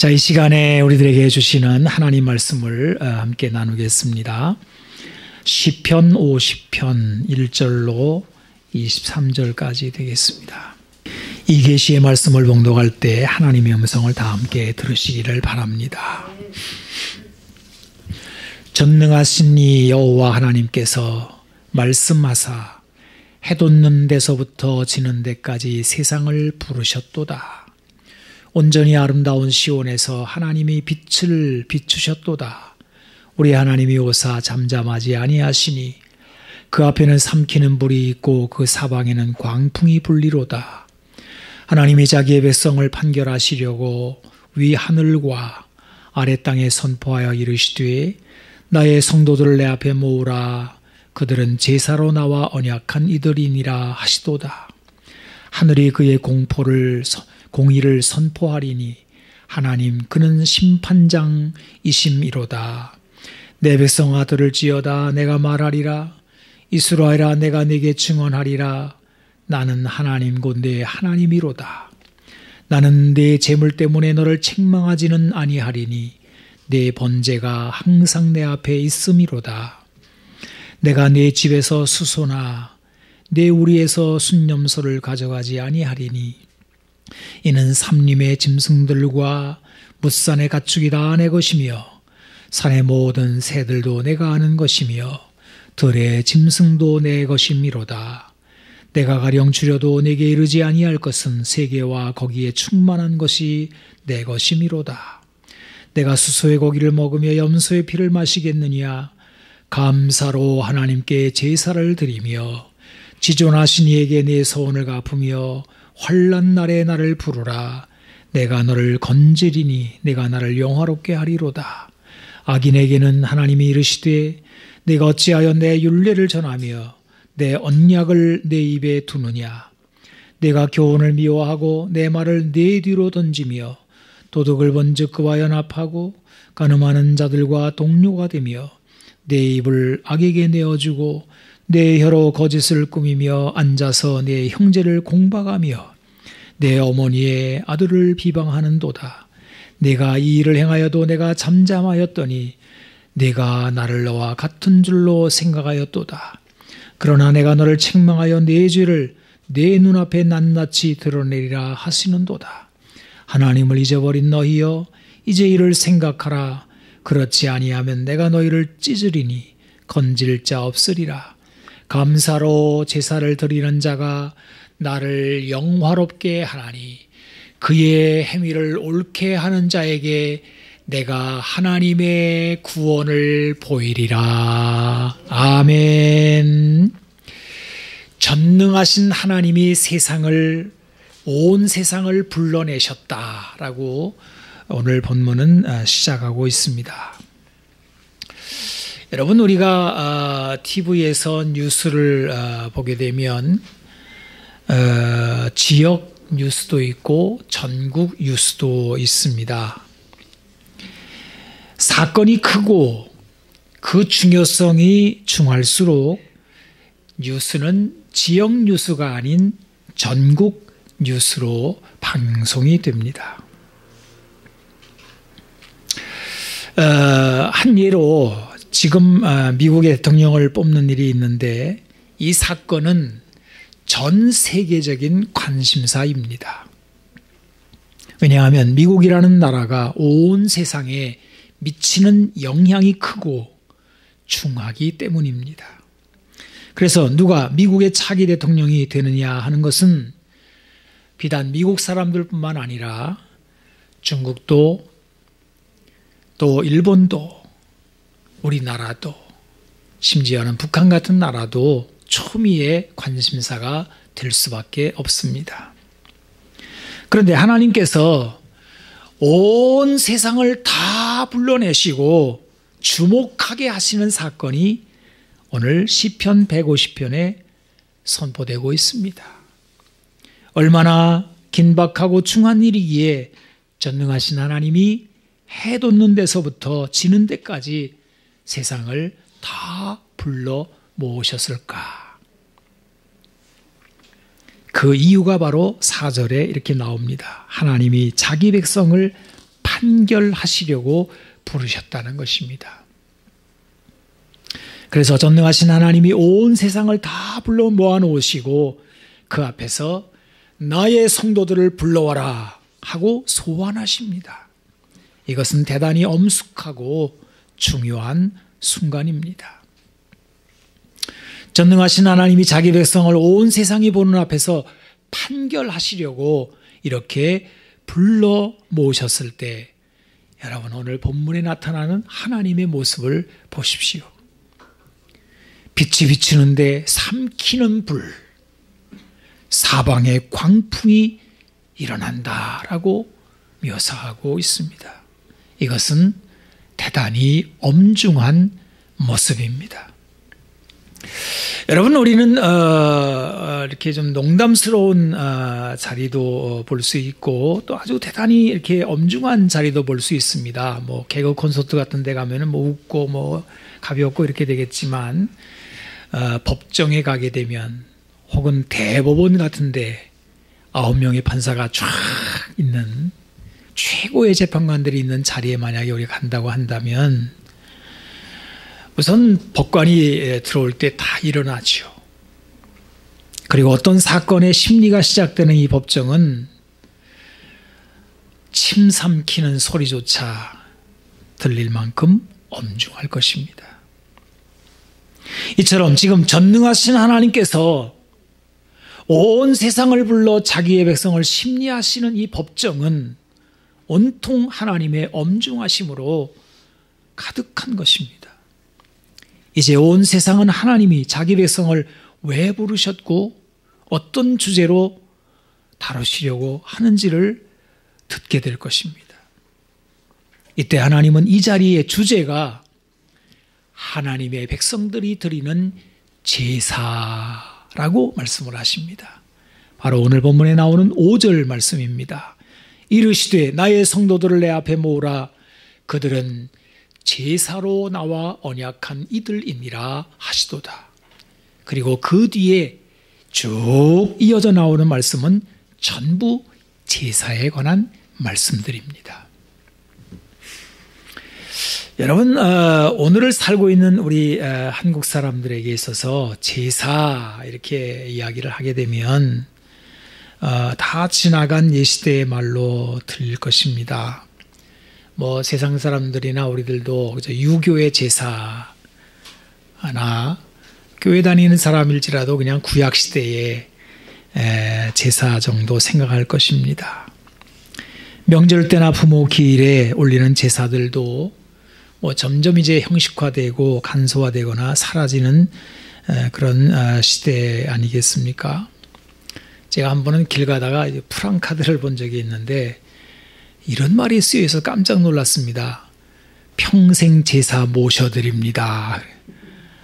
자, 이 시간에 우리들에게 주시는 하나님 말씀을 함께 나누겠습니다. 시편 50편 1절로 23절까지 되겠습니다. 이 계시의 말씀을 봉독할 때 하나님의 음성을 다 함께 들으시기를 바랍니다. 전능하신 이 여호와 하나님께서 말씀하사 해 돋는 데서부터 지는 데까지 세상을 부르셨도다. 온전히 아름다운 시온에서 하나님이 빛을 비추셨도다. 우리 하나님이 오사 잠잠하지 아니하시니 그 앞에는 삼키는 불이 있고 그 사방에는 광풍이 불리로다. 하나님이 자기의 백성을 판결하시려고 위 하늘과 아래 땅에 선포하여 이르시되 나의 성도들을 내 앞에 모으라. 그들은 제사로 나와 언약한 이들이니라 하시도다. 하늘이 그의 공의를 선포하리니 하나님 그는 심판장이심이로다. 내 백성아 들을지어다. 내가 말하리라. 이스라엘아 내가 네게 증언하리라. 나는 하나님 곧 내 하나님이로다. 나는 내 재물 때문에 너를 책망하지는 아니하리니 내 번제가 항상 내 앞에 있음이로다. 내가 내 집에서 수소나 내 우리에서 순념소를 가져가지 아니하리니 이는 삼림의 짐승들과 뭇산의 가축이 다 내 것이며 산의 모든 새들도 내가 아는 것이며 들의 짐승도 내 것이미로다. 내가 가령 줄여도 내게 이르지 아니할 것은 세계와 거기에 충만한 것이 내 것이미로다. 내가 수소의 고기를 먹으며 염소의 피를 마시겠느냐. 감사로 하나님께 제사를 드리며 지존하신 이에게 내 소원을 갚으며 환난 날에 나를 부르라. 내가 너를 건지리니 내가 나를 영화롭게 하리로다. 악인에게는 하나님이 이르시되 내가 어찌하여 내 율례를 전하며 내 언약을 내 입에 두느냐. 내가 교훈을 미워하고 내 말을 내 뒤로 던지며 도둑을 번즉 그와 연합하고 간음하는 자들과 동료가 되며 내 입을 악에게 내어주고 내 혀로 거짓을 꾸미며 앉아서 내 형제를 공박하며 내 어머니의 아들을 비방하는도다. 내가 이 일을 행하여도 내가 잠잠하였더니 내가 나를 너와 같은 줄로 생각하였도다. 그러나 내가 너를 책망하여 내 죄를 내 눈앞에 낱낱이 드러내리라 하시는도다. 하나님을 잊어버린 너희여 이제 이를 생각하라. 그렇지 아니하면 내가 너희를 찢으리니 건질 자 없으리라. 감사로 제사를 드리는 자가 나를 영화롭게 하나니 그의 행위를 옳게 하는 자에게 내가 하나님의 구원을 보이리라. 아멘. 전능하신 하나님이 온 세상을 불러내셨다라고 오늘 본문은 시작하고 있습니다. 여러분, 우리가 TV에서 뉴스를 보게 되면 지역 뉴스도 있고 전국 뉴스도 있습니다. 사건이 크고 그 중요성이 중할수록 뉴스는 지역 뉴스가 아닌 전국 뉴스로 방송이 됩니다. 한 예로 지금 미국의 대통령을 뽑는 일이 있는데 이 사건은 전 세계적인 관심사입니다. 왜냐하면 미국이라는 나라가 온 세상에 미치는 영향이 크고 중하기 때문입니다. 그래서 누가 미국의 차기 대통령이 되느냐 하는 것은 비단 미국 사람들뿐만 아니라 중국도 또 일본도 우리나라도 심지어는 북한 같은 나라도 초미의 관심사가 될 수밖에 없습니다. 그런데 하나님께서 온 세상을 다 불러내시고 주목하게 하시는 사건이 오늘 시편 150편에 선포되고 있습니다. 얼마나 긴박하고 중한 일이기에 전능하신 하나님이 해 돋는 데서부터 지는 데까지 세상을 다 불러 모으셨을까? 그 이유가 바로 4절에 이렇게 나옵니다. 하나님이 자기 백성을 판결하시려고 부르셨다는 것입니다. 그래서 전능하신 하나님이 온 세상을 다 불러 모아놓으시고 그 앞에서 나의 성도들을 불러와라 하고 소환하십니다. 이것은 대단히 엄숙하고 중요한 순간입니다. 전능하신 하나님이 자기 백성을 온 세상이 보는 앞에서 판결하시려고 이렇게 불러 모으셨을 때 여러분 오늘 본문에 나타나는 하나님의 모습을 보십시오. 빛이 비치는데 삼키는 불, 사방에 광풍이 일어난다라고 묘사하고 있습니다. 이것은 대단히 엄중한 모습입니다. 여러분 우리는 이렇게 좀 농담스러운 자리도 볼 수 있고 또 아주 대단히 이렇게 엄중한 자리도 볼 수 있습니다. 뭐 개그 콘서트 같은 데 가면은 뭐 웃고 뭐 가볍고 이렇게 되겠지만 법정에 가게 되면 혹은 대법원 같은데 9명의 판사가 쫙 있는 최고의 재판관들이 있는 자리에 만약에 우리가 간다고 한다면 우선 법관이 들어올 때 다 일어나죠. 그리고 어떤 사건의 심리가 시작되는 이 법정은 침 삼키는 소리조차 들릴 만큼 엄중할 것입니다. 이처럼 지금 전능하신 하나님께서 온 세상을 불러 자기의 백성을 심리하시는 이 법정은 온통 하나님의 엄중하심으로 가득한 것입니다. 이제 온 세상은 하나님이 자기 백성을 왜 부르셨고 어떤 주제로 다루시려고 하는지를 듣게 될 것입니다. 이때 하나님은 이 자리의 주제가 하나님의 백성들이 드리는 제사라고 말씀을 하십니다. 바로 오늘 본문에 나오는 5절 말씀입니다. 이르시되 나의 성도들을 내 앞에 모으라. 그들은 제사로 나와 언약한 이들이니라 하시도다. 그리고 그 뒤에 쭉 이어져 나오는 말씀은 전부 제사에 관한 말씀들입니다. 여러분 오늘을 살고 있는 우리 한국 사람들에게 있어서 제사 이렇게 이야기를 하게 되면 다 지나간 예시대의 말로 들릴 것입니다. 뭐 세상 사람들이나 우리들도 유교의 제사나 교회 다니는 사람일지라도 그냥 구약 시대의 제사 정도 생각할 것입니다. 명절 때나 부모 기일에 올리는 제사들도 뭐 점점 이제 형식화되고 간소화되거나 사라지는 그런 시대 아니겠습니까? 제가 한 번은 길 가다가 프랑카드를 본 적이 있는데 이런 말이 쓰여서 깜짝 놀랐습니다. 평생 제사 모셔드립니다.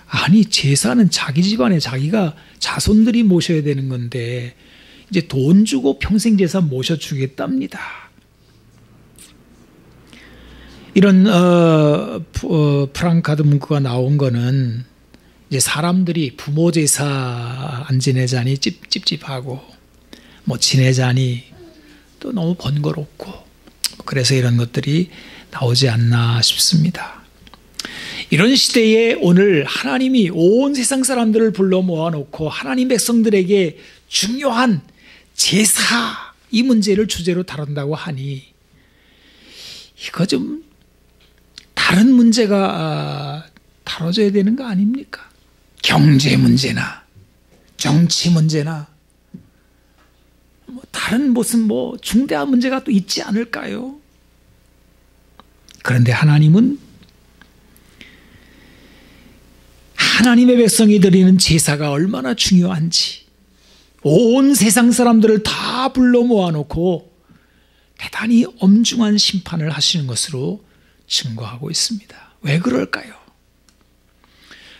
아니 제사는 자기 집안에 자기가 자손들이 모셔야 되는 건데 이제 돈 주고 평생 제사 모셔주겠답니다. 이런 프랑카드 문구가 나온 거는 이제 사람들이 부모 제사 안 지내자니 찝찝하고 뭐 지내자니 또 너무 번거롭고 그래서 이런 것들이 나오지 않나 싶습니다. 이런 시대에 오늘 하나님이 온 세상 사람들을 불러 모아놓고 하나님 백성들에게 중요한 제사 이 문제를 주제로 다룬다고 하니 이거 좀 다른 문제가 다뤄져야 되는 거 아닙니까? 경제 문제나 정치 문제나 뭐 다른 무슨 뭐 중대한 문제가 또 있지 않을까요? 그런데 하나님은 하나님의 백성이 드리는 제사가 얼마나 중요한지 온 세상 사람들을 다 불러 모아놓고 대단히 엄중한 심판을 하시는 것으로 증거하고 있습니다. 왜 그럴까요?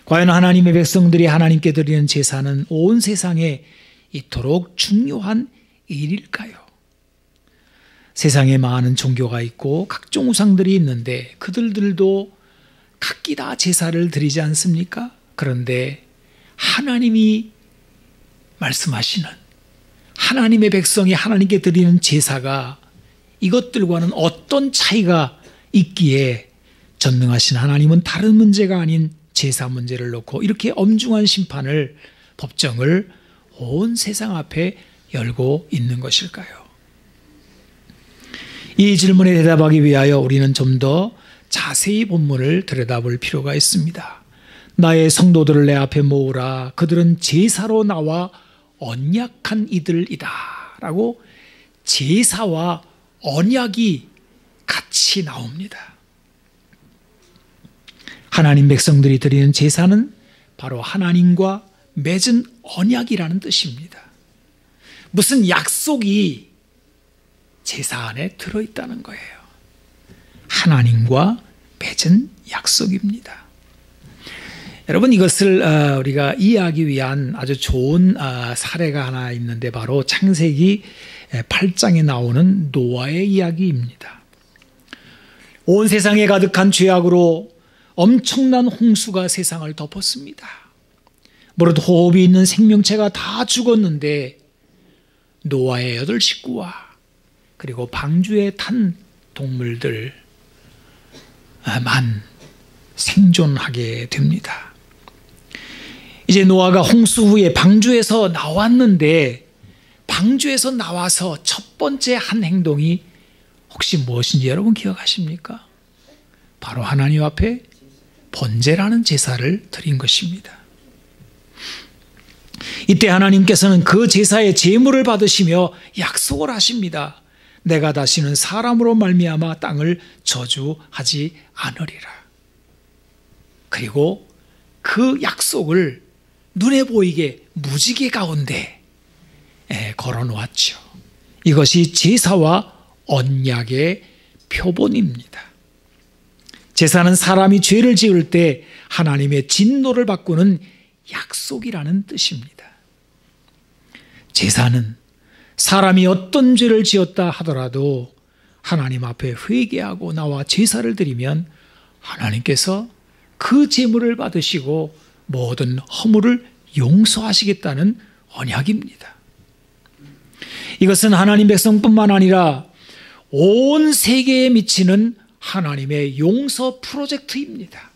과연 하나님의 백성들이 하나님께 드리는 제사는 온 세상에 이토록 중요한 일일까요? 세상에 많은 종교가 있고 각종 우상들이 있는데 그들도 각기 다 제사를 드리지 않습니까? 그런데 하나님이 말씀하시는 하나님의 백성이 하나님께 드리는 제사가 이것들과는 어떤 차이가 있기에 전능하신 하나님은 다른 문제가 아닌 제사 문제를 놓고 이렇게 엄중한 심판을, 법정을 온 세상 앞에 열고 있는 것일까요? 이 질문에 대답하기 위하여 우리는 좀 더 자세히 본문을 들여다볼 필요가 있습니다. 나의 성도들을 내 앞에 모으라. 그들은 제사로 나와 언약한 이들이다 라고 제사와 언약이 같이 나옵니다. 하나님 백성들이 드리는 제사는 바로 하나님과 맺은 언약이라는 뜻입니다. 무슨 약속이 제사 안에 들어있다는 거예요. 하나님과 맺은 약속입니다. 여러분, 이것을 우리가 이해하기 위한 아주 좋은 사례가 하나 있는데 바로 창세기 8장에 나오는 노아의 이야기입니다. 온 세상에 가득한 죄악으로 엄청난 홍수가 세상을 덮었습니다. 무릇 호흡이 있는 생명체가 다 죽었는데 노아의 8 식구와 그리고 방주에 탄 동물들만 생존하게 됩니다. 이제 노아가 홍수 후에 방주에서 나왔는데 방주에서 나와서 첫 번째 한 행동이 혹시 무엇인지 여러분 기억하십니까? 바로 하나님 앞에 번제라는 제사를 드린 것입니다. 이때 하나님께서는 그 제사의 제물을 받으시며 약속을 하십니다. 내가 다시는 사람으로 말미암아 땅을 저주하지 않으리라. 그리고 그 약속을 눈에 보이게 무지개 가운데 걸어놓았죠. 이것이 제사와 언약의 표본입니다. 제사는 사람이 죄를 지을 때 하나님의 진노를 바꾸는 약속이라는 뜻입니다. 제사는 사람이 어떤 죄를 지었다 하더라도 하나님 앞에 회개하고 나와 제사를 드리면 하나님께서 그 제물을 받으시고 모든 허물을 용서하시겠다는 언약입니다. 이것은 하나님 백성뿐만 아니라 온 세계에 미치는 하나님의 용서 프로젝트입니다.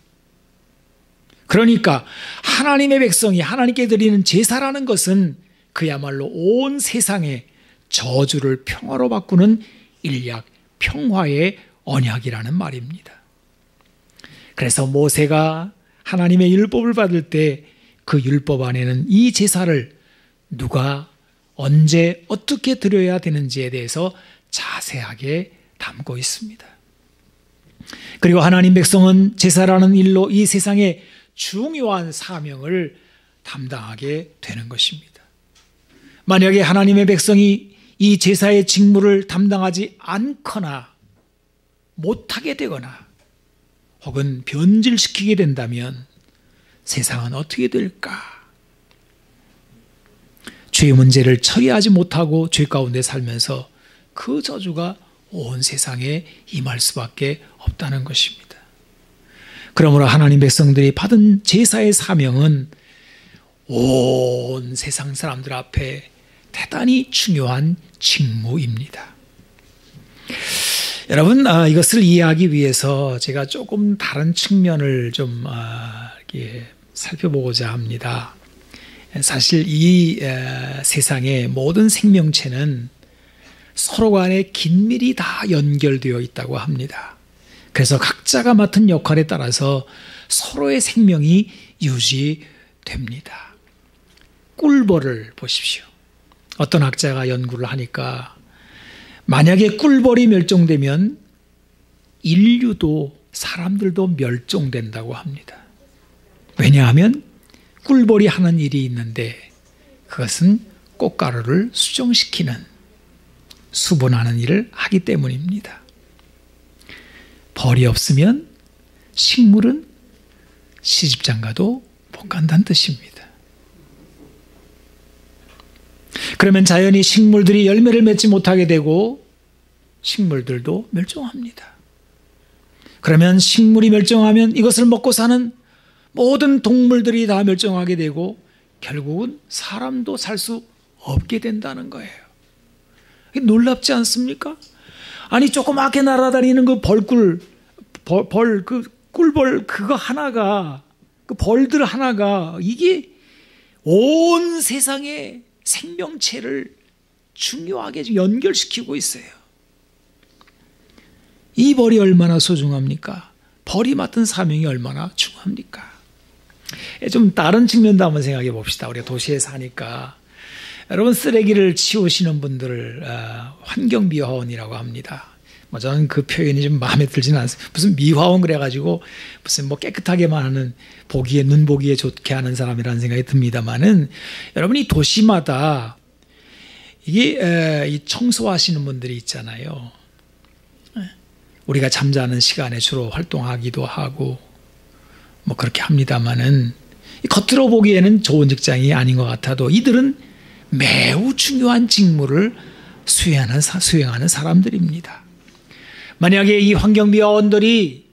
그러니까 하나님의 백성이 하나님께 드리는 제사라는 것은 그야말로 온 세상의 저주를 평화로 바꾸는 일약 평화의 언약이라는 말입니다. 그래서 모세가 하나님의 율법을 받을 때 그 율법 안에는 이 제사를 누가 언제 어떻게 드려야 되는지에 대해서 자세하게 담고 있습니다. 그리고 하나님 백성은 제사라는 일로 이 세상의 중요한 사명을 담당하게 되는 것입니다. 만약에 하나님의 백성이 이 제사의 직무를 담당하지 않거나 못하게 되거나 혹은 변질시키게 된다면 세상은 어떻게 될까? 죄 문제를 처리하지 못하고 죄 가운데 살면서 그 저주가 온 세상에 임할 수밖에 없다는 것입니다. 그러므로 하나님 백성들이 받은 제사의 사명은 온 세상 사람들 앞에 대단히 중요한 직무입니다. 여러분, 이것을 이해하기 위해서 제가 조금 다른 측면을 좀 이렇게 살펴보고자 합니다. 사실 이 세상의 모든 생명체는 서로 간에 긴밀히 다 연결되어 있다고 합니다. 그래서 각자가 맡은 역할에 따라서 서로의 생명이 유지됩니다. 꿀벌을 보십시오. 어떤 학자가 연구를 하니까 만약에 꿀벌이 멸종되면 인류도 사람들도 멸종된다고 합니다. 왜냐하면 꿀벌이 하는 일이 있는데 그것은 꽃가루를 수정시키는, 수분하는 일을 하기 때문입니다. 벌이 없으면 식물은 시집장가도 못 간다는 뜻입니다. 그러면 자연히 식물들이 열매를 맺지 못하게 되고 식물들도 멸종합니다. 그러면 식물이 멸종하면 이것을 먹고 사는 모든 동물들이 다 멸종하게 되고 결국은 사람도 살 수 없게 된다는 거예요. 놀랍지 않습니까? 아니 조그맣게 날아다니는 그 꿀벌 그거 하나가, 그 벌들 하나가 이게 온 세상의 생명체를 중요하게 연결시키고 있어요. 이 벌이 얼마나 소중합니까? 벌이 맡은 사명이 얼마나 중요합니까? 좀 다른 측면도 한번 생각해 봅시다. 우리가 도시에 사니까. 여러분, 쓰레기를 치우시는 분들을 환경미화원이라고 합니다. 저는 그 표현이 좀 마음에 들지는 않습니다. 무슨 미화원 그래가지고 무슨 뭐 깨끗하게만 하는, 눈 보기에 좋게 하는 사람이라는 생각이 듭니다만은, 여러분이 도시마다 이게 이 청소하시는 분들이 있잖아요. 우리가 잠자는 시간에 주로 활동하기도 하고 뭐 그렇게 합니다만은, 겉으로 보기에는 좋은 직장이 아닌 것 같아도 이들은 매우 중요한 직무를 수행하는 사람들입니다. 만약에 이 환경미화원들이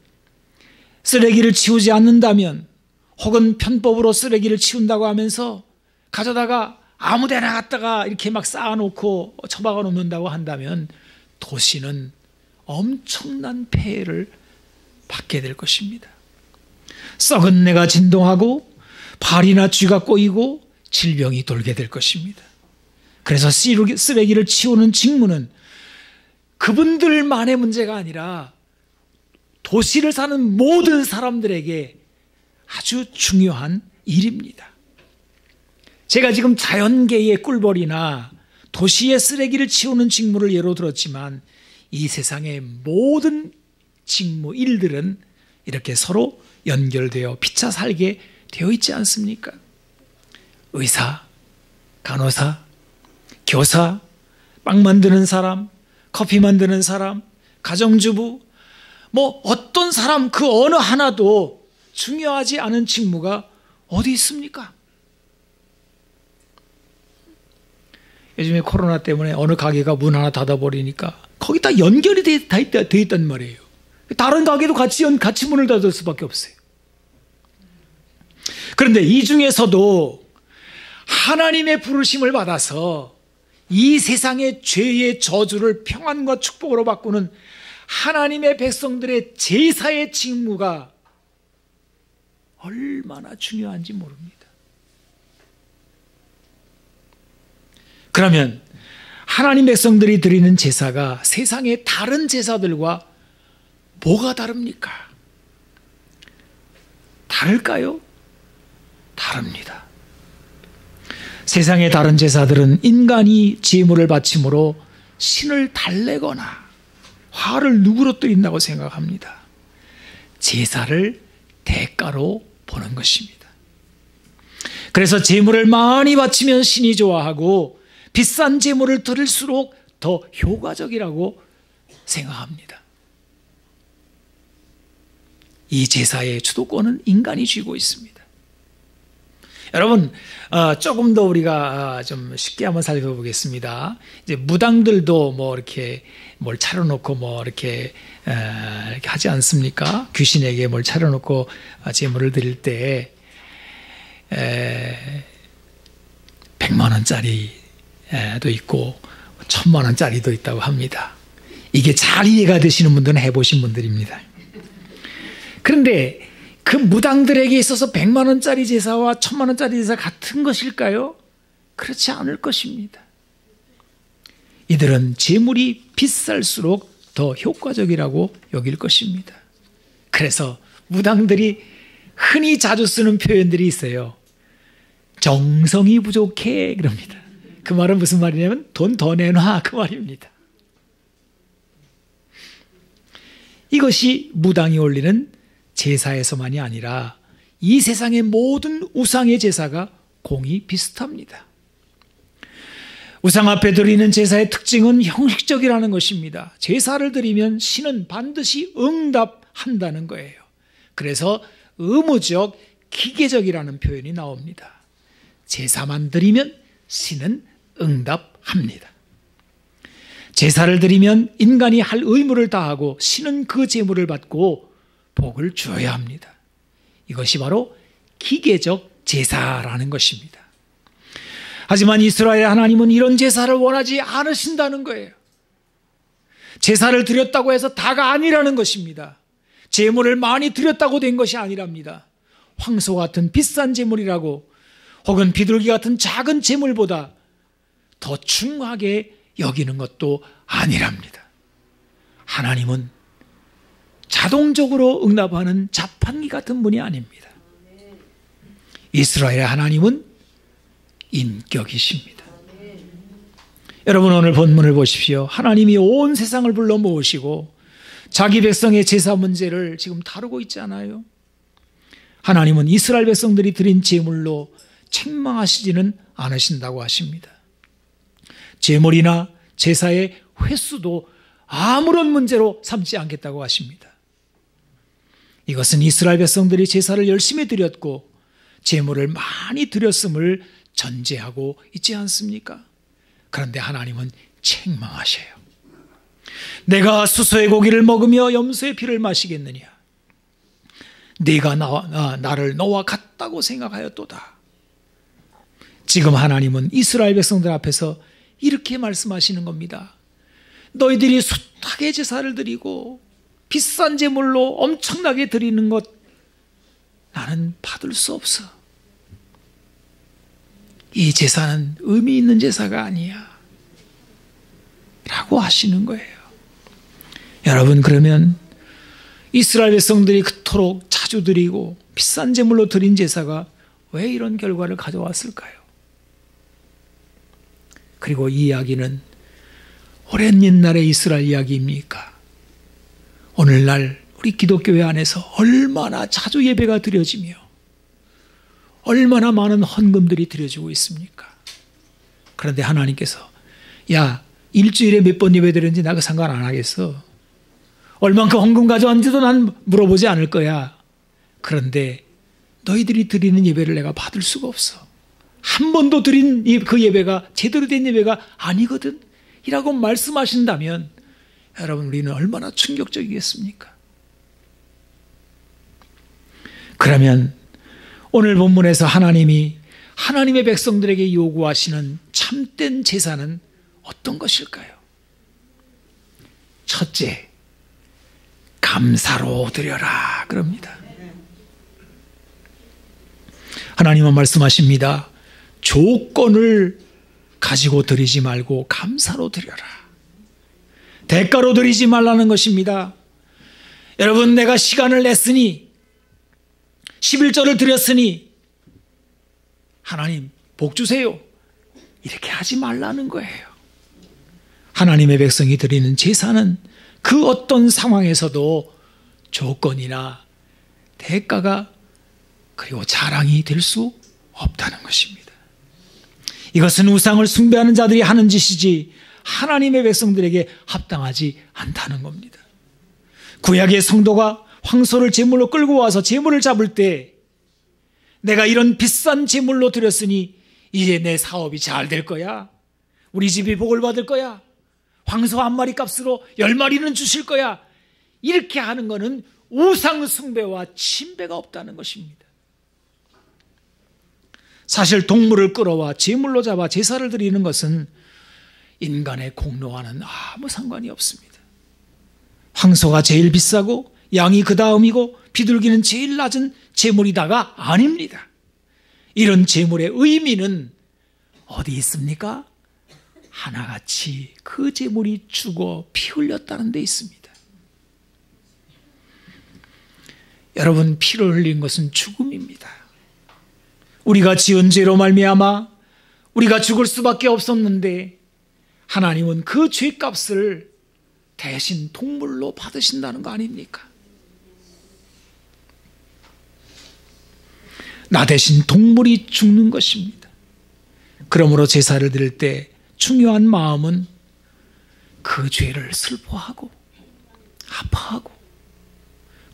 쓰레기를 치우지 않는다면, 혹은 편법으로 쓰레기를 치운다고 하면서 가져다가 아무데나 갖다가 이렇게 막 쌓아놓고 처박아 놓는다고 한다면 도시는 엄청난 폐해를 받게 될 것입니다. 썩은 내가 진동하고 발이나 쥐가 꼬이고 질병이 돌게 될 것입니다. 그래서 쓰레기를 치우는 직무는 그분들만의 문제가 아니라 도시를 사는 모든 사람들에게 아주 중요한 일입니다. 제가 지금 자연계의 꿀벌이나 도시의 쓰레기를 치우는 직무를 예로 들었지만, 이 세상의 모든 직무, 일들은 이렇게 서로 연결되어 피차 살게 되어 있지 않습니까? 의사, 간호사, 교사, 빵 만드는 사람, 커피 만드는 사람, 가정주부, 뭐 어떤 사람 그 어느 하나도 중요하지 않은 직무가 어디 있습니까? 요즘에 코로나 때문에 어느 가게가 문 하나 닫아버리니까 거기 다 연결이 돼 있단 말이에요. 다른 가게도 같이 문을 닫을 수밖에 없어요. 그런데 이 중에서도 하나님의 부르심을 받아서 이 세상의 죄의 저주를 평안과 축복으로 바꾸는 하나님의 백성들의 제사의 직무가 얼마나 중요한지 모릅니다. 그러면 하나님 백성들이 드리는 제사가 세상의 다른 제사들과 뭐가 다릅니까? 다를까요? 다릅니다. 세상의 다른 제사들은 인간이 제물을 바침으로 신을 달래거나 화를 누그러뜨린다고 생각합니다. 제사를 대가로 보는 것입니다. 그래서 제물을 많이 바치면 신이 좋아하고 비싼 제물을 드릴수록 더 효과적이라고 생각합니다. 이 제사의 주도권은 인간이 쥐고 있습니다. 여러분, 조금 더 우리가 좀 쉽게 한번 살펴보겠습니다. 이제 무당들도 뭐 이렇게 뭘 차려놓고 뭐 이렇게 하지 않습니까? 귀신에게 뭘 차려놓고 제물을 드릴 때 100만 원짜리도 있고 1000만 원짜리도 있다고 합니다. 이게 잘 이해가 되시는 분들은 해보신 분들입니다. 그런데 그 무당들에게 있어서 100만 원짜리 제사와 1000만 원짜리 제사 같은 것일까요? 그렇지 않을 것입니다. 이들은 제물이 비쌀수록 더 효과적이라고 여길 것입니다. 그래서 무당들이 흔히 자주 쓰는 표현들이 있어요. 정성이 부족해 그럽니다. 그 말은 무슨 말이냐면 돈 더 내놔 그 말입니다. 이것이 무당이 올리는 제사에서만이 아니라 이 세상의 모든 우상의 제사가 공이 비슷합니다. 우상 앞에 드리는 제사의 특징은 형식적이라는 것입니다. 제사를 드리면 신은 반드시 응답한다는 거예요. 그래서 의무적, 기계적이라는 표현이 나옵니다. 제사만 드리면 신은 응답합니다. 제사를 드리면 인간이 할 의무를 다하고 신은 그 제물을 받고 복을 주어야 합니다. 이것이 바로 기계적 제사라는 것입니다. 하지만 이스라엘 하나님은 이런 제사를 원하지 않으신다는 거예요. 제사를 드렸다고 해서 다가 아니라는 것입니다. 제물을 많이 드렸다고 된 것이 아니랍니다. 황소 같은 비싼 제물이라고 혹은 비둘기 같은 작은 제물보다 더 중하게 여기는 것도 아니랍니다. 하나님은 자동적으로 응답하는 자판기 같은 분이 아닙니다. 이스라엘의 하나님은 인격이십니다. 여러분, 오늘 본문을 보십시오. 하나님이 온 세상을 불러 모으시고 자기 백성의 제사 문제를 지금 다루고 있지 않아요? 하나님은 이스라엘 백성들이 드린 제물로 책망하시지는 않으신다고 하십니다. 제물이나 제사의 횟수도 아무런 문제로 삼지 않겠다고 하십니다. 이것은 이스라엘 백성들이 제사를 열심히 드렸고 제물을 많이 드렸음을 전제하고 있지 않습니까? 그런데 하나님은 책망하셔요. 내가 수소의 고기를 먹으며 염소의 피를 마시겠느냐? 네가 나를 너와 같다고 생각하였도다. 지금 하나님은 이스라엘 백성들 앞에서 이렇게 말씀하시는 겁니다. 너희들이 숱하게 제사를 드리고 비싼 제물로 엄청나게 드리는 것 나는 받을 수 없어. 이 제사는 의미 있는 제사가 아니야 라고 하시는 거예요. 여러분, 그러면 이스라엘 백성들이 그토록 자주 드리고 비싼 제물로 드린 제사가 왜 이런 결과를 가져왔을까요? 그리고 이 이야기는 오랜 옛날의 이스라엘 이야기입니까? 오늘날 우리 기독교회 안에서 얼마나 자주 예배가 드려지며 얼마나 많은 헌금들이 드려지고 있습니까? 그런데 하나님께서 야, 일주일에 몇 번 예배 드렸는지 나가 상관 안 하겠어. 얼만큼 헌금 가져왔는지도 난 물어보지 않을 거야. 그런데 너희들이 드리는 예배를 내가 받을 수가 없어. 한 번도 드린 그 예배가 제대로 된 예배가 아니거든 이라고 말씀하신다면 여러분, 우리는 얼마나 충격적이겠습니까? 그러면 오늘 본문에서 하나님이 하나님의 백성들에게 요구하시는 참된 제사는 어떤 것일까요? 첫째, 감사로 드려라 그럽니다. 하나님은 말씀하십니다. 조건을 가지고 드리지 말고 감사로 드려라. 대가로 드리지 말라는 것입니다. 여러분, 내가 시간을 냈으니 11절을 드렸으니 하나님 복 주세요 이렇게 하지 말라는 거예요. 하나님의 백성이 드리는 제사는 그 어떤 상황에서도 조건이나 대가가 그리고 자랑이 될 수 없다는 것입니다. 이것은 우상을 숭배하는 자들이 하는 짓이지 하나님의 백성들에게 합당하지 않다는 겁니다. 구약의 성도가 황소를 제물로 끌고 와서 제물을 잡을 때 내가 이런 비싼 제물로 드렸으니 이제 내 사업이 잘 될 거야. 우리 집이 복을 받을 거야. 황소 한 마리 값으로 10마리는 주실 거야. 이렇게 하는 것은 우상 숭배와 침배가 없다는 것입니다. 사실 동물을 끌어와 제물로 잡아 제사를 드리는 것은 인간의 공로와는 아무 상관이 없습니다. 황소가 제일 비싸고 양이 그 다음이고 비둘기는 제일 낮은 제물이다가 아닙니다. 이런 제물의 의미는 어디 있습니까? 하나같이 그 제물이 죽어 피 흘렸다는 데 있습니다. 여러분, 피를 흘린 것은 죽음입니다. 우리가 지은 죄로 말미암아 우리가 죽을 수밖에 없었는데 하나님은 그 죄값을 대신 동물로 받으신다는 거 아닙니까? 나 대신 동물이 죽는 것입니다. 그러므로 제사를 드릴 때 중요한 마음은 그 죄를 슬퍼하고 아파하고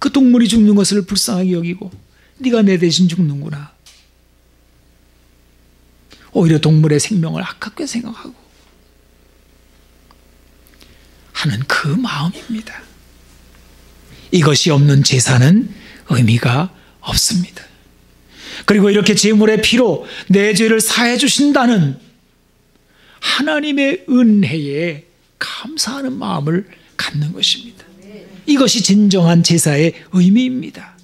그 동물이 죽는 것을 불쌍하게 여기고 네가 내 대신 죽는구나. 오히려 동물의 생명을 아깝게 생각하고 하는 그 마음입니다. 이것이 없는 제사는 의미가 없습니다. 그리고 이렇게 제물의 피로 내 죄를 사해 주신다는 하나님의 은혜에 감사하는 마음을 갖는 것입니다. 이것이 진정한 제사의 의미입니다.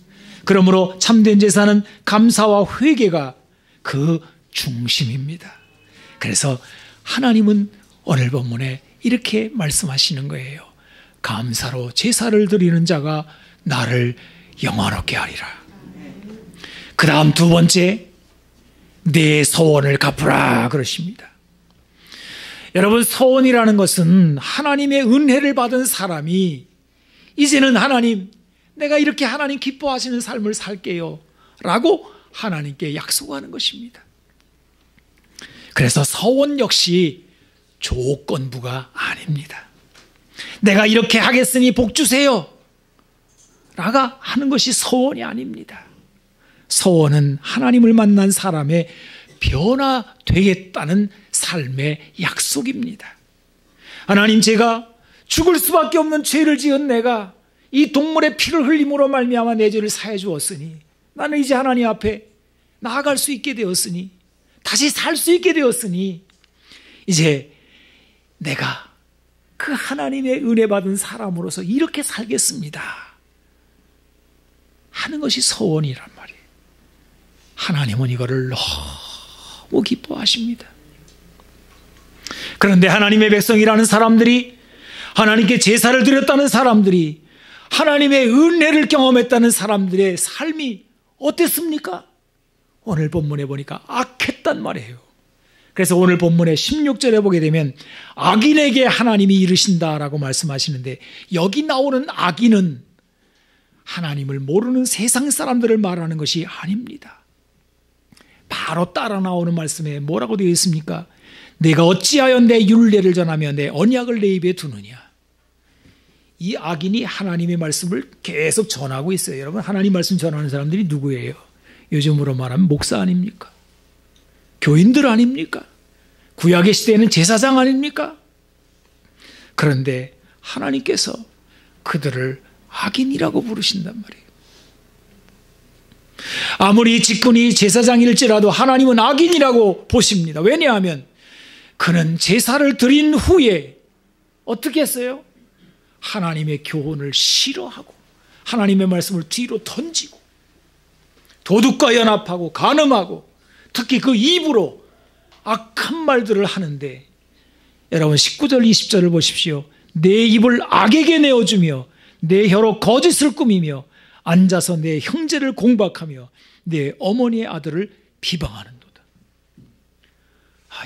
그러므로 참된 제사는 감사와 회개가 그 중심입니다. 그래서 하나님은 오늘 본문에 이렇게 말씀하시는 거예요. 감사로 제사를 드리는 자가 나를 영화롭게 하리라. 그 다음 두 번째, 내 소원을 갚으라 그러십니다. 여러분, 소원이라는 것은 하나님의 은혜를 받은 사람이 이제는 하나님, 내가 이렇게 하나님 기뻐하시는 삶을 살게요 라고 하나님께 약속하는 것입니다. 그래서 소원 역시 조건부가 아닙니다. 내가 이렇게 하겠으니 복 주세요 라가 하는 것이 소원이 아닙니다. 소원은 하나님을 만난 사람의 변화되겠다는 삶의 약속입니다. 하나님, 제가 죽을 수밖에 없는 죄를 지은 내가 이 동물의 피를 흘림으로 말미암아 내 죄를 사해 주었으니 나는 이제 하나님 앞에 나아갈 수 있게 되었으니 다시 살 수 있게 되었으니 이제 내가 그 하나님의 은혜 받은 사람으로서 이렇게 살겠습니다 하는 것이 소원이란 말이에요. 하나님은 이거를 너무 기뻐하십니다. 그런데 하나님의 백성이라는 사람들이, 하나님께 제사를 드렸다는 사람들이, 하나님의 은혜를 경험했다는 사람들의 삶이 어땠습니까? 오늘 본문에 보니까 악했단 말이에요. 그래서 오늘 본문의 16절에 보게 되면 악인에게 하나님이 이르신다라고 말씀하시는데, 여기 나오는 악인은 하나님을 모르는 세상 사람들을 말하는 것이 아닙니다. 바로 따라 나오는 말씀에 뭐라고 되어 있습니까? 내가 어찌하여 내 율례를 전하며 내 언약을 내 입에 두느냐. 이 악인이 하나님의 말씀을 계속 전하고 있어요. 여러분, 하나님 말씀 전하는 사람들이 누구예요? 요즘으로 말하면 목사 아닙니까? 교인들 아닙니까? 구약의 시대에는 제사장 아닙니까? 그런데 하나님께서 그들을 악인이라고 부르신단 말이에요. 아무리 직분이 제사장일지라도 하나님은 악인이라고 보십니다. 왜냐하면 그는 제사를 드린 후에 어떻게 했어요? 하나님의 교훈을 싫어하고 하나님의 말씀을 뒤로 던지고 도둑과 연합하고 간음하고 특히 그 입으로 악한 말들을 하는데, 여러분 19절 20절을 보십시오. 내 입을 악에게 내어주며 내 혀로 거짓을 꾸미며 앉아서 내 형제를 공박하며 내 어머니의 아들을 비방하는도다.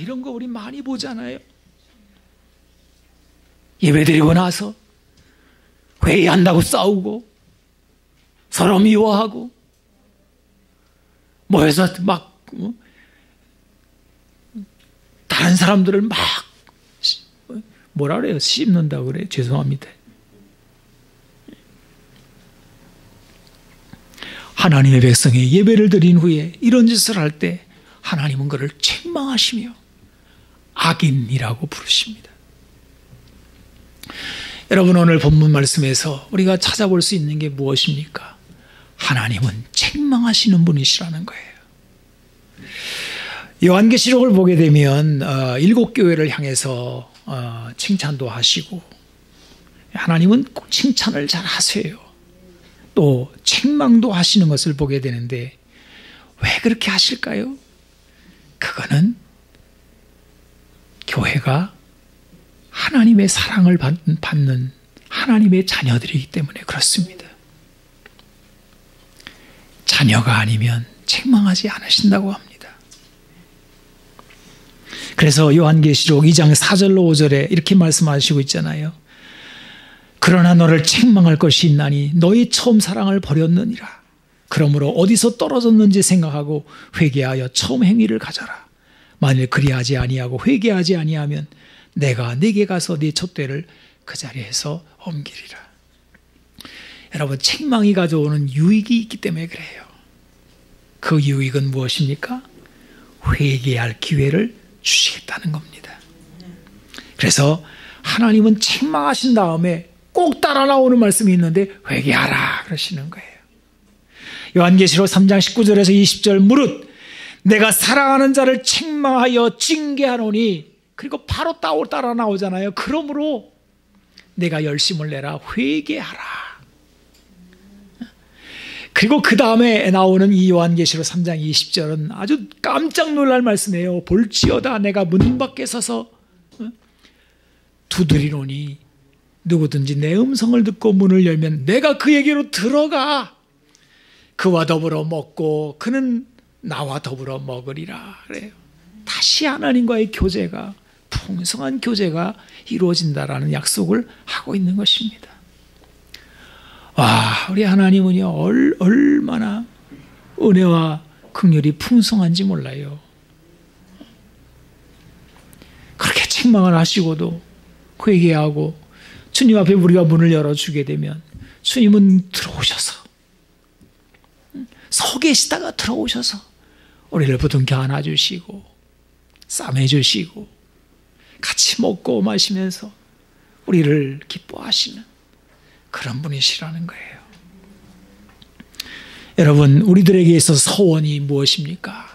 이런 거 우리 많이 보잖아요. 예배드리고 나서 회의한다고 싸우고 서로 미워하고 모여서 막 다른 사람들을 막 뭐라 그래요? 씹는다고 그래요? 죄송합니다. 하나님의 백성이 예배를 드린 후에 이런 짓을 할 때 하나님은 그를 책망하시며 악인이라고 부르십니다. 여러분, 오늘 본문 말씀에서 우리가 찾아볼 수 있는 게 무엇입니까? 하나님은 책망하시는 분이시라는 거예요. 요한계시록을 보게 되면 7교회를 향해서 칭찬도 하시고, 하나님은 꼭 칭찬을 잘 하세요. 또 책망도 하시는 것을 보게 되는데, 왜 그렇게 하실까요? 그거는 교회가 하나님의 사랑을 받는 하나님의 자녀들이기 때문에 그렇습니다. 자녀가 아니면 책망하지 않으신다고 합니다. 그래서 요한계시록 2장 4절로 5절에 이렇게 말씀하시고 있잖아요. 그러나 너를 책망할 것이 있나니 너희 처음 사랑을 버렸느니라. 그러므로 어디서 떨어졌는지 생각하고 회개하여 처음 행위를 가져라. 만일 그리하지 아니하고 회개하지 아니하면 내가 네게 가서 네 촛대를 그 자리에서 옮기리라. 여러분, 책망이 가져오는 유익이 있기 때문에 그래요. 그 유익은 무엇입니까? 회개할 기회를 주시겠다는 겁니다. 그래서 하나님은 책망하신 다음에 꼭 따라 나오는 말씀이 있는데 회개하라 그러시는 거예요. 요한계시록 3장 19절에서 20절 무릇 내가 사랑하는 자를 책망하여 징계하노니, 그리고 바로 따라 나오잖아요. 그러므로 내가 열심을 내라. 회개하라. 그리고 그 다음에 나오는 이 요한계시록 3장 20절은 아주 깜짝 놀랄 말씀이에요. 볼지어다 내가 문 밖에 서서 두드리노니 누구든지 내 음성을 듣고 문을 열면 내가 그에게로 들어가 그와 더불어 먹고 그는 나와 더불어 먹으리라. 그래요. 다시 하나님과의 교제가, 풍성한 교제가 이루어진다라는 약속을 하고 있는 것입니다. 와, 우리 하나님은요 얼마나 은혜와 긍휼이 풍성한지 몰라요. 그렇게 책망을 하시고도 회개하고 주님 앞에 우리가 문을 열어주게 되면 주님은 들어오셔서 서 계시다가 들어오셔서 우리를 부둥켜 안아주시고 싸매주시고 같이 먹고 마시면서 우리를 기뻐하시는 그런 분이시라는 거예요. 여러분, 우리들에게 있어서 서원이 무엇입니까?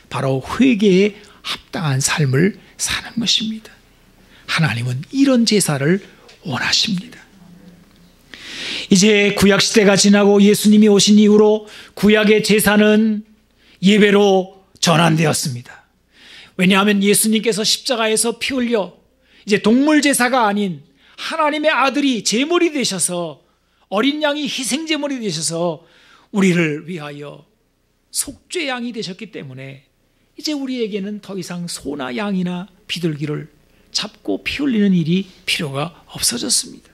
바로 회개에 합당한 삶을 사는 것입니다. 하나님은 이런 제사를 원하십니다. 이제 구약시대가 지나고 예수님이 오신 이후로 구약의 제사는 예배로 전환되었습니다. 왜냐하면 예수님께서 십자가에서 피 흘려 이제 동물 제사가 아닌 하나님의 아들이 제물이 되셔서, 어린 양이 희생제물이 되셔서 우리를 위하여 속죄양이 되셨기 때문에 이제 우리에게는 더 이상 소나 양이나 비둘기를 잡고 피 흘리는 일이 필요가 없어졌습니다.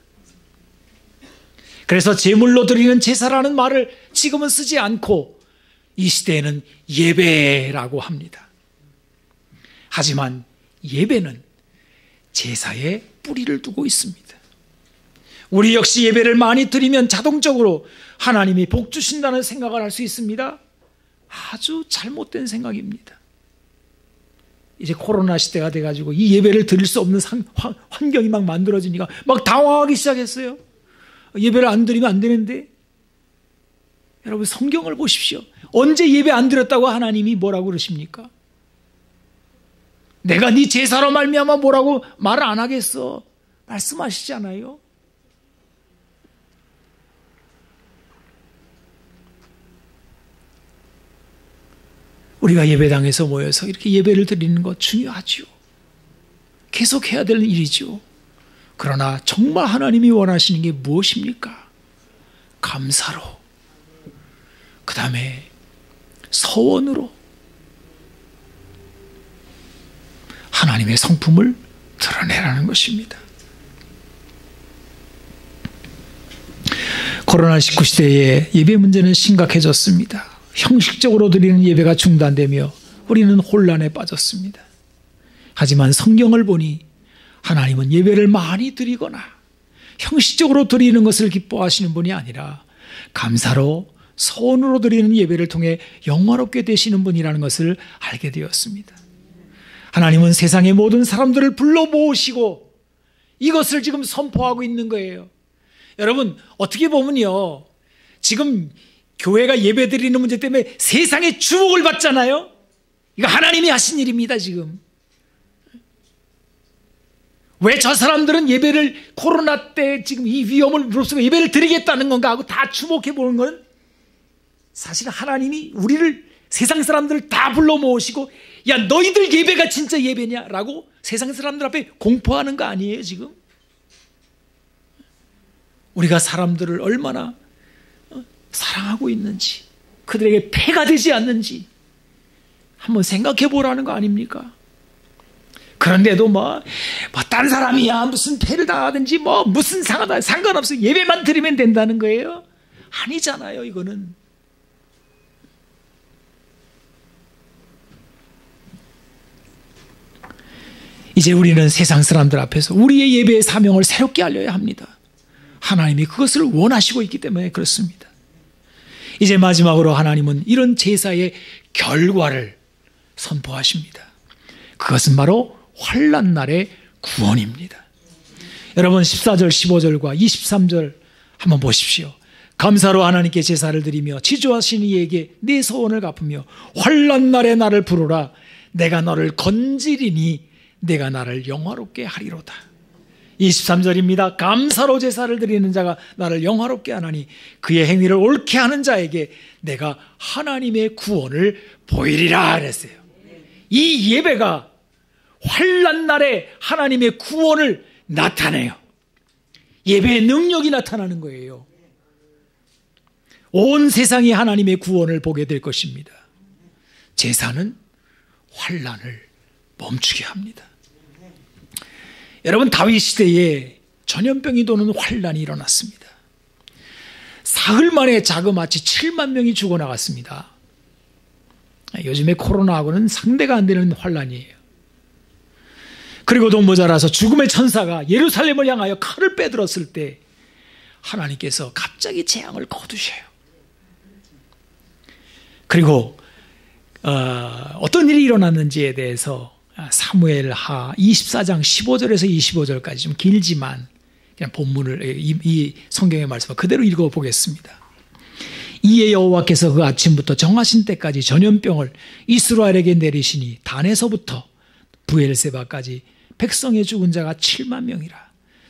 그래서 제물로 드리는 제사라는 말을 지금은 쓰지 않고 이 시대에는 예배라고 합니다. 하지만 예배는 제사에 뿌리를 두고 있습니다. 우리 역시 예배를 많이 드리면 자동적으로 하나님이 복 주신다는 생각을 할 수 있습니다. 아주 잘못된 생각입니다. 이제 코로나 시대가 돼가지고 이 예배를 드릴 수 없는 환경이 막 만들어지니까 막 당황하기 시작했어요. 예배를 안 드리면 안 되는데, 여러분 성경을 보십시오. 언제 예배 안 드렸다고 하나님이 뭐라고 그러십니까? 내가 네 제사로 말미암아 뭐라고 말을 안 하겠어 말씀하시잖아요. 우리가 예배당에서 모여서 이렇게 예배를 드리는 것 중요하죠. 계속해야 될 일이죠. 그러나 정말 하나님이 원하시는 게 무엇입니까? 감사로, 그 다음에 서원으로 하나님의 성품을 드러내라는 것입니다. 코로나19 시대에 예배 문제는 심각해졌습니다. 형식적으로 드리는 예배가 중단되며 우리는 혼란에 빠졌습니다. 하지만 성경을 보니 하나님은 예배를 많이 드리거나 형식적으로 드리는 것을 기뻐하시는 분이 아니라 감사로 서원으로 드리는 예배를 통해 영화롭게 되시는 분이라는 것을 알게 되었습니다. 하나님은 세상의 모든 사람들을 불러 모으시고 이것을 지금 선포하고 있는 거예요. 여러분, 어떻게 보면요, 지금 교회가 예배 드리는 문제 때문에 세상의 주목을 받잖아요. 이거 하나님이 하신 일입니다. 지금 왜 저 사람들은 예배를, 코로나 때 지금 이 위험을 무릅쓰고 예배를 드리겠다는 건가 하고 다 주목해 보는 건 사실 하나님이 우리를, 세상 사람들을 다 불러 모으시고, 야 너희들 예배가 진짜 예배냐라고 세상 사람들 앞에 공포하는 거 아니에요. 지금 우리가 사람들을 얼마나 사랑하고 있는지, 그들에게 폐가 되지 않는지 한번 생각해 보라는 거 아닙니까? 그런데도 다른 사람이야 무슨 폐를 당하든지 무슨 상관없어요. 예배만 드리면 된다는 거예요? 아니잖아요. 이거는 이제 우리는 세상 사람들 앞에서 우리의 예배의 사명을 새롭게 알려야 합니다. 하나님이 그것을 원하시고 있기 때문에 그렇습니다. 이제 마지막으로 하나님은 이런 제사의 결과를 선포하십니다. 그것은 바로 환난날의 구원입니다. 여러분 14절 15절과 23절 한번 보십시오. 감사로 하나님께 제사를 드리며 지조하신 이에게 네 소원을 갚으며 환난날에 나를 부르라. 내가 너를 건지리니 내가 나를 영화롭게 하리로다. 23절입니다. 감사로 제사를 드리는 자가 나를 영화롭게 하나니 그의 행위를 옳게 하는 자에게 내가 하나님의 구원을 보이리라 그랬어요. 이 예배가 환난 날에 하나님의 구원을 나타내요. 예배의 능력이 나타나는 거예요. 온 세상이 하나님의 구원을 보게 될 것입니다. 제사는 환난을 멈추게 합니다. 여러분, 다윗 시대에 전염병이 도는 환난이 일어났습니다. 사흘 만에 자그마치 7만 명이 죽어나갔습니다. 요즘에 코로나하고는 상대가 안 되는 환난이에요. 그리고도 모자라서 죽음의 천사가 예루살렘을 향하여 칼을 빼들었을 때 하나님께서 갑자기 재앙을 거두셔요. 그리고 어떤 일이 일어났는지에 대해서 사무엘하 24장 15절에서 25절까지 좀 길지만 그냥 본문을 이 성경의 말씀을 그대로 읽어보겠습니다. 이에 여호와께서 그 아침부터 정하신 때까지 전염병을 이스라엘에게 내리시니 단에서부터 브엘세바까지 백성의 죽은 자가 7만 명이라.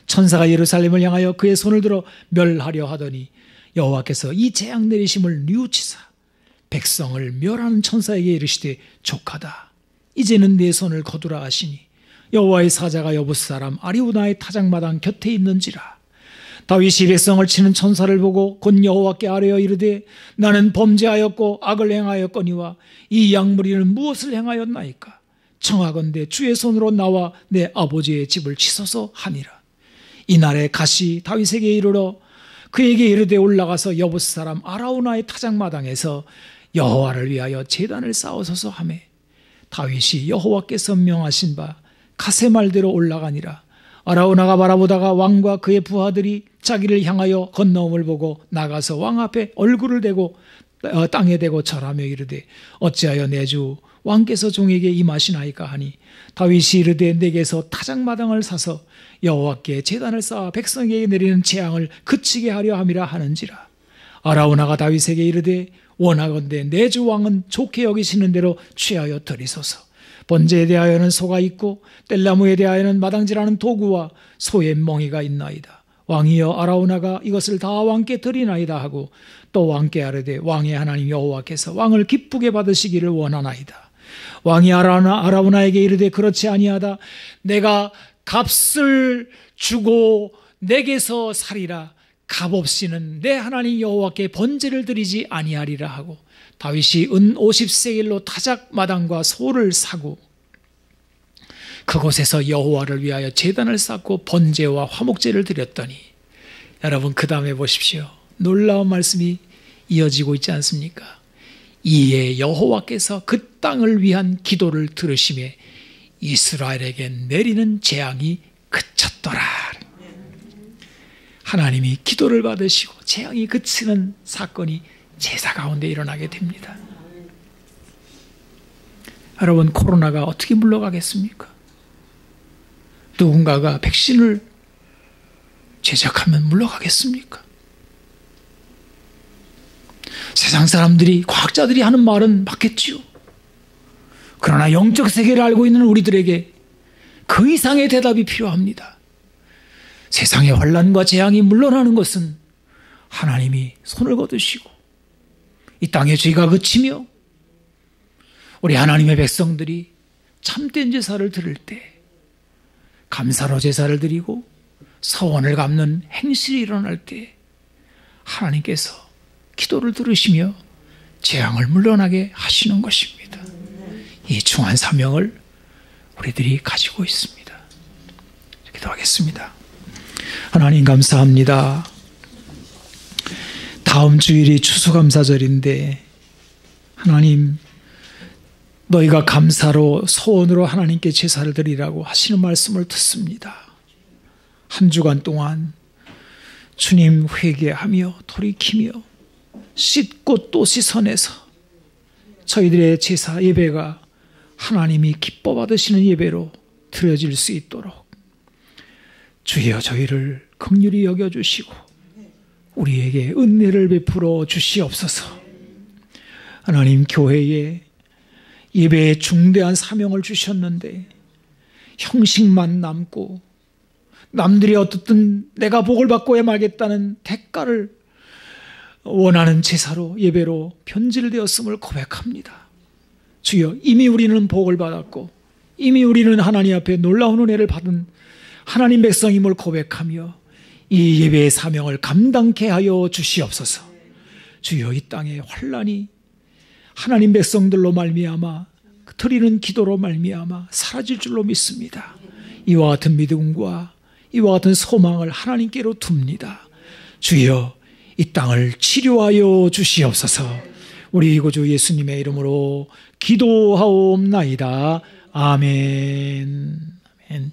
천사가 예루살렘을 향하여 그의 손을 들어 멸하려 하더니 여호와께서 이 재앙 내리심을 뉘우치사 백성을 멸하는 천사에게 이르시되 족하다. 이제는 내 손을 거두라 하시니 여호와의 사자가 여부스 사람 아리우나의 타작마당 곁에 있는지라. 다윗이 백성을 치는 천사를 보고 곧 여호와께 아뢰어 이르되 나는 범죄하였고 악을 행하였거니와 이 양무리는 무엇을 행하였나이까. 청하건대 주의 손으로 나와 내 아버지의 집을 치소서 하니라. 이날에 갓이 다윗에게 이르러 그에게 이르되 올라가서 여부스 사람 아라우나의 타작마당에서 여호와를 위하여 제단을 쌓으소서 하매 다윗이 여호와께서 명하신 바 갓의 말대로 올라가니라. 아라우나가 바라보다가 왕과 그의 부하들이 자기를 향하여 건너옴을 보고 나가서 왕 앞에 얼굴을 대고 땅에 대고 절하며 이르되 어찌하여 내 주 왕께서 종에게 임하시나이까 하니 다윗이 이르되 내게서 타작마당을 사서 여호와께 제단을 쌓아 백성에게 내리는 재앙을 그치게 하려 함이라 하는지라. 아라우나가 다윗에게 이르되 원하건대 내 주 왕은 좋게 여기시는 대로 취하여 드리소서. 번제에 대하여는 소가 있고 뗄나무에 대하여는 마당질하는 도구와 소의 멍이가 있나이다. 왕이여 아라우나가 이것을 다 왕께 드리나이다 하고 또 왕께 아뢰되 왕의 하나님 여호와께서 왕을 기쁘게 받으시기를 원하나이다. 왕이 아라우나에게 이르되 그렇지 아니하다. 내가 값을 주고 내게서 살이라. 값없이는 내 하나님 여호와께 번제를 드리지 아니하리라 하고 다윗이 은 50세겔로 타작마당과 소를 사고 그곳에서 여호와를 위하여 제단을 쌓고 번제와 화목제를 드렸더니 여러분 그 다음에 보십시오. 놀라운 말씀이 이어지고 있지 않습니까? 이에 여호와께서 그 땅을 위한 기도를 들으시매 이스라엘에게 내리는 재앙이 그쳤더라. 하나님이 기도를 받으시고 재앙이 그치는 사건이 제사 가운데 일어나게 됩니다. 여러분 코로나가 어떻게 물러가겠습니까? 누군가가 백신을 제작하면 물러가겠습니까? 세상 사람들이 과학자들이 하는 말은 맞겠지요. 그러나 영적 세계를 알고 있는 우리들에게 그 이상의 대답이 필요합니다. 세상의 환난과 재앙이 물러나는 것은 하나님이 손을 거두시고 이 땅의 죄가 그치며 우리 하나님의 백성들이 참된 제사를 드릴 때 감사로 제사를 드리고 서원을 갚는 행실이 일어날 때 하나님께서 기도를 들으시며 재앙을 물러나게 하시는 것입니다. 이 중한 사명을 우리들이 가지고 있습니다. 기도하겠습니다. 하나님 감사합니다. 다음 주일이 추수감사절인데 하나님 너희가 감사로 소원으로 하나님께 제사를 드리라고 하시는 말씀을 듣습니다. 한 주간 동안 주님 회개하며 돌이키며 씻고 또 씻어내서 저희들의 제사 예배가 하나님이 기뻐 받으시는 예배로 드려질 수 있도록 주여 저희를 긍휼히 여겨주시고 우리에게 은혜를 베풀어 주시옵소서. 하나님 교회에 예배에 중대한 사명을 주셨는데 형식만 남고 남들이 어떻든 내가 복을 받고야 말겠다는 대가를 원하는 제사로 예배로 변질되었음을 고백합니다. 주여, 이미 우리는 복을 받았고 이미 우리는 하나님 앞에 놀라운 은혜를 받은 하나님 백성임을 고백하며 이 예배의 사명을 감당케 하여 주시옵소서. 주여, 이 땅에 환난이 하나님 백성들로 말미암아 드리는 기도로 말미암아 사라질 줄로 믿습니다. 이와 같은 믿음과 이와 같은 소망을 하나님께로 둡니다. 주여, 이 땅을 치료하여 주시옵소서. 우리 구주 예수님의 이름으로 기도하옵나이다. 아멘. 아멘.